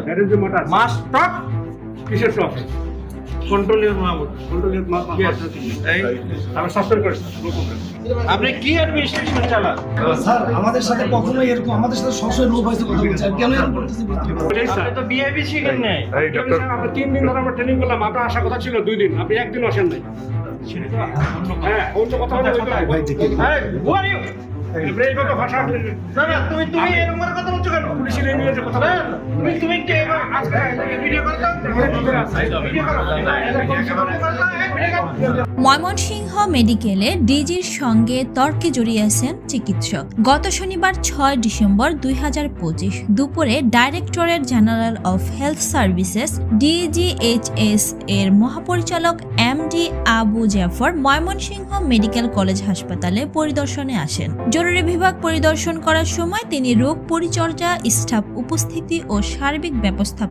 That is the matter. Must stop. কিসের stop? Control your mouth. Control your mouth. Yes. আমি suspend করেছি। আপনি কি অ্যাডমিনিস্ট্রেশন চালান? স্যার আমাদের সাথে কখনোই এরকম আমাদের সাথে সবসময় লো ভয়েসে কথা বলছে আর কেন এরকম করতেছে বুঝতে পারছি না। ওটাই স্যার। আপনি তো বিহেভি শিখেন নাই। আপনি 3 দিন ধরে আমরা ট্রেনিং করলাম, আপনার আসার কথা ছিল 2 দিন, আপনি একদিনও আসেন নাই। হ্যাঁ, অন্য কথা বলে ভাই দেখে Hey, who are you? আপনি এইভাবে ভাষা না, তুমি এরকম করে কথা বলছো কেন? পুলিশের ইংরেজি কথা না, বলেন। তুমি কে এবার আজকে ভিডিও করতে? ভিডিও করো। ময়মনসিংহ মেডিকেলে ডিজির সঙ্গে তর্কে জড়িয়েছেন চিকিৎসক। গত শনিবার 6 ডিসেম্বর 2025 দুপুরে directorate general of health services DGHS এর মহাপরিচালক MD Abu Zafar Mymensingh medical college হাসপাতালে পরিদর্শনে আসেন। জরুরি বিভাগ পরিদর্শন করার সময় তিনি রোগ পরিচর্যা, স্টাফ উপস্থিতি ও সার্বিক ব্যবস্থা